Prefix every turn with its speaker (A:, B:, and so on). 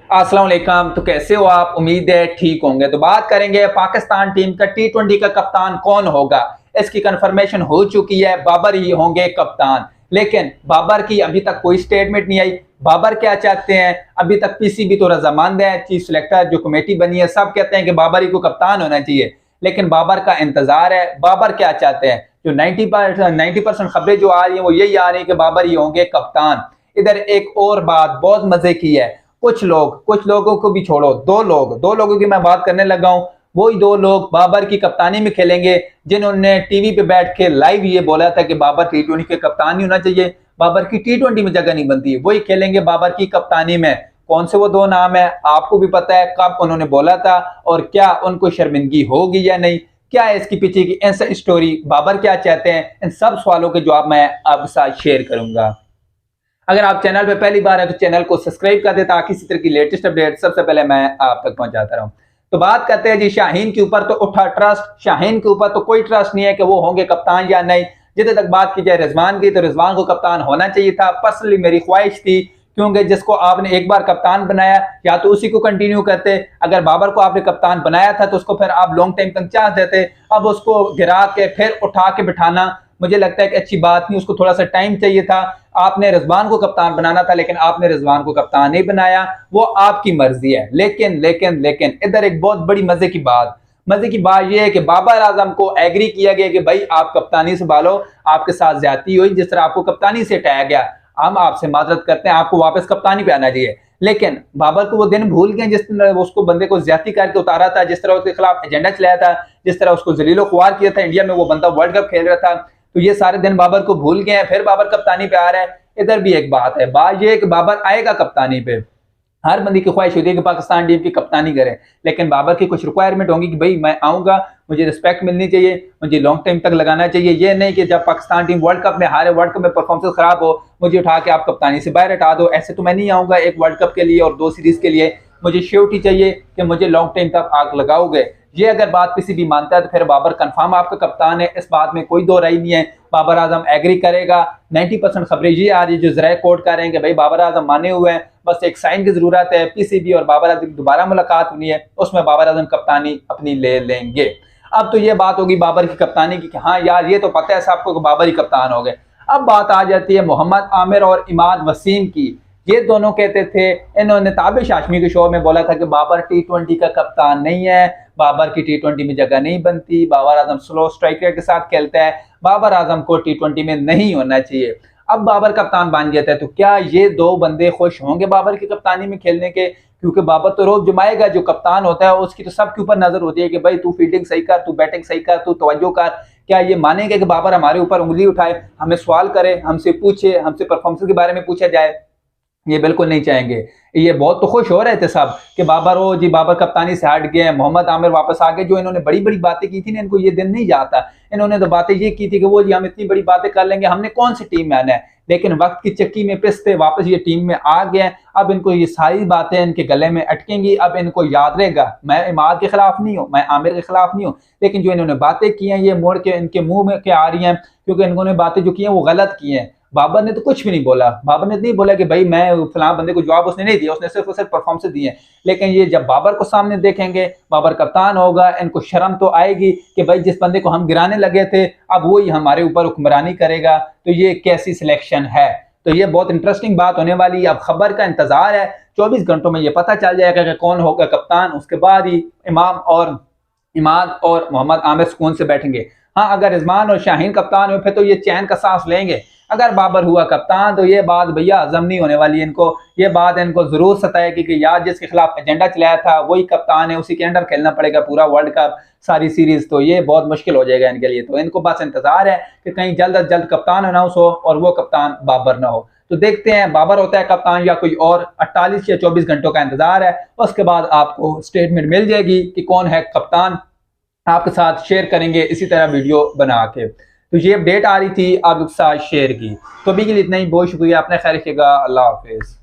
A: अस्सलाम वालेकुम। तो कैसे हो आप? उम्मीद है ठीक होंगे। तो बात करेंगे पाकिस्तान टीम का टी20 का कप्तान कौन होगा। इसकी कंफर्मेशन हो चुकी है, बाबर ही होंगे कप्तान। लेकिन बाबर की अभी तक कोई स्टेटमेंट नहीं आई। बाबर क्या चाहते हैं? अभी तक पीसीबी तो रजामंद है, चीफ सिलेक्टर जो कमेटी बनी है सब कहते हैं कि बाबर ही को कप्तान होना चाहिए। लेकिन बाबर का इंतजार है, बाबर क्या चाहते हैं। जो 90% खबरें जो आ रही है वो यही आ रही है कि बाबर ही होंगे कप्तान। इधर एक और बात बहुत मजे की है। कुछ लोगों को भी छोड़ो, दो लोगों की मैं बात करने लगा हूं। वही दो लोग बाबर की कप्तानी में खेलेंगे जिन्होंने टीवी पे बैठ के लाइव ये बोला था कि बाबर टी20 के कप्तान ही होना चाहिए, बाबर की टी20 में जगह नहीं बनती, वही खेलेंगे बाबर की कप्तानी में। कौन से वो दो नाम है आपको भी पता है, कब उन्होंने बोला था और क्या उनको शर्मिंदगी होगी या नहीं, क्या है इसकी पीछे की ऐसा स्टोरी, बाबर क्या चाहते हैं, इन सब सवालों के जवाब मैं आपके साथ शेयर करूंगा। अगर आप चैनल पे पहली बार है तो चैनल को सब्सक्राइब कर दे ताकि इसी तरह की लेटेस्ट अपडेट सबसे पहले मैं आप तक पहुंचाता रहूं। तो बात करते हैं जी शाहीन के ऊपर। तो उठा ट्रस्ट, शाहीन के ऊपर तो कोई ट्रस्ट नहीं है कि वो होंगे कप्तान या नहीं। जितने तक बात की जाए रिजवान की, तो रिजवान को कप्तान होना चाहिए था। पर्सनली मेरी ख्वाहिश थी, क्योंकि जिसको आपने एक बार कप्तान बनाया या तो उसी को कंटिन्यू करते। अगर बाबर को आपने कप्तान बनाया था तो उसको फिर आप लॉन्ग टाइम तक चांस देते। अब उसको गिरा के फिर उठा के बिठाना मुझे लगता है कि अच्छी बात नहीं। उसको थोड़ा सा टाइम चाहिए था। आपने रिजवान को कप्तान बनाना था लेकिन आपने रिजवान को कप्तान नहीं बनाया, वो आपकी मर्जी है। लेकिन लेकिन लेकिन इधर एक बहुत बड़ी मजे की बात यह है कि बाबर आजम को एग्री किया गया कि भाई आप कप्तानी संभालो, आपके साथ ज्यादती हुई, जिस तरह आपको कप्तानी से हटाया गया, हम आपसे माजरत करते हैं, आपको वापस कप्तानी पे आना चाहिए। लेकिन बाबर को वो दिन भूल गए जिस तरह उसको बंदे को ज्यादती करके उतारा था, जिस तरह उसके खिलाफ एजेंडा चलाया था, जिस तरह उसको जलीलो ख्वार किया था। इंडिया में वो बंदा वर्ल्ड कप खेल रहा था, तो ये सारे दिन बाबर को भूल गए हैं। फिर बाबर कप्तानी पे आ रहा है। इधर भी एक बात है, बात ये है कि बाबर आएगा कप्तानी पे। हर बंदी की ख्वाहिश होती है कि पाकिस्तान टीम की कप्तानी करे, लेकिन बाबर की कुछ रिक्वायरमेंट होंगी कि भाई मैं आऊंगा, मुझे रिस्पेक्ट मिलनी चाहिए, मुझे लॉन्ग टाइम तक लगाना चाहिए। ये नहीं कि जब पाकिस्तान टीम वर्ल्ड कप में हारे, वर्ल्ड कप में परफॉर्मेंस खराब हो, मुझे उठा के आप कप्तानी से बाहर हटा दो। ऐसे तो मैं नहीं आऊंगा एक वर्ल्ड कप के लिए और 2 सीरीज के लिए। मुझे श्योरिटी चाहिए कि मुझे लॉन्ग टाइम तक आग लगाओगे। ये अगर बात किसी भी मानता है तो फिर बाबर कंफर्म आपका कप्तान है, इस बात में कोई दो राय नहीं है। बाबर आजम एग्री करेगा। 90% खबरें ये आ रही है जो जराए कोट कर रहे हैं कि भाई बाबर आजम माने हुए हैं, बस एक साइन की जरूरत है। पीसीबी और बाबर आजम की दोबारा मुलाकात हुई है, उसमें बाबर आजम कप्तानी अपनी ले लेंगे। अब तो ये बात होगी बाबर की कप्तानी की कि हाँ यार ये तो पता है सबको कि बाबर ही कप्तान हो गए। अब बात आ जाती है मोहम्मद आमिर और इमाद वसीम की। ये दोनों कहते थे, इन्होंने ताबिश हाशमी के शो में बोला था कि बाबर टी20 का कप्तान नहीं है, बाबर की टी20 में जगह नहीं बनती, Babar Azam slow strike rate के साथ खेलता है, बाबर आजम को टी20 में नहीं होना चाहिए। अब बाबर कप्तान बन जाता है तो क्या ये दो बंदे खुश होंगे बाबर की कप्तानी में खेलने के? क्योंकि बाबर तो रोज जमाएगा, जो कप्तान होता है उसकी तो सबके ऊपर नजर होती है कि भाई तू फील्डिंग सही कर, तू बैटिंग सही कर, तू तवज्जो कर। क्या ये मानेंगे कि बाबर हमारे ऊपर उंगली उठाए, हमें सवाल करे, हमसे पूछे, हमसे परफॉर्मेंस के बारे में पूछा जाए? ये बिल्कुल नहीं चाहेंगे। ये बहुत तो खुश हो रहे थे सब कि बाबर हो जी, बाबर कप्तानी से हट गए, मोहम्मद आमिर वापस आ गए। जो इन्होंने बड़ी बड़ी बातें की थी ना, इनको ये दिन नहीं जाता। इन्होंने तो बातें ये की थी कि वो जी हम इतनी बड़ी बातें कर लेंगे, हमने कौन सी टीम में आना है। लेकिन वक्त की चक्की में पिसते वापस ये टीम में आ गए। अब इनको ये सारी बातें इनके गले में अटकेंगी। अब इनको याद रहेगा, मैं इमाद के खिलाफ नहीं हूँ, मैं आमिर के खिलाफ नहीं हूँ, लेकिन जो इन्होंने बातें की हैं ये मोड़ के इनके मुंह में के आ रही हैं, क्योंकि इन्होंने बातें जो की हैं वो गलत की हैं। बाबर ने तो कुछ भी नहीं बोला। बाबर ने नहीं बोला कि भाई मैं फलां बंदे को जवाब उसने नहीं दिया, उसने सिर्फ और सिर्फ परफॉर्मेंस दी है। लेकिन ये जब बाबर को सामने देखेंगे, बाबर कप्तान होगा, इनको शर्म तो आएगी कि भाई जिस बंदे को हम गिराने लगे थे अब वो ही हमारे ऊपर हुक्मरानी करेगा। तो ये कैसी सिलेक्शन है? तो ये बहुत इंटरेस्टिंग बात होने वाली है। अब खबर का इंतजार है, 24 घंटों में ये पता चल जाएगा कि कौन होगा कप्तान। उसके बाद ही इमाद और मोहम्मद आमिर सुकून से बैठेंगे। हाँ, अगर रिजवान और शाहीन कप्तान हुए फिर तो ये चैन का सांस लेंगे। अगर बाबर हुआ कप्तान तो ये बात भैया हजम नहीं होने वाली इनको। ये बात इनको जरूर सताएगी कि यार जिसके खिलाफ एजेंडा चलाया था वही कप्तान है, उसी के अंडर खेलना पड़ेगा पूरा वर्ल्ड कप, सारी सीरीज। तो ये बहुत मुश्किल हो जाएगा इनके लिए। तो इनको बस इंतजार है कि कहीं जल्द अज जल्द कप्तान अनाउंस हो और वो कप्तान बाबर ना हो। तो देखते हैं बाबर होता है कप्तान या कोई और। 48 या 24 घंटों का इंतजार है, उसके बाद आपको स्टेटमेंट मिल जाएगी कि कौन है कप्तान। आपके साथ शेयर करेंगे इसी तरह वीडियो बना के। तो ये अपडेट आ रही थी आपके साथ शेयर की। तो अभी के लिए इतना ही, बहुत शुक्रिया, अपना ख्याल रखिएगा, अल्लाह हाफिज।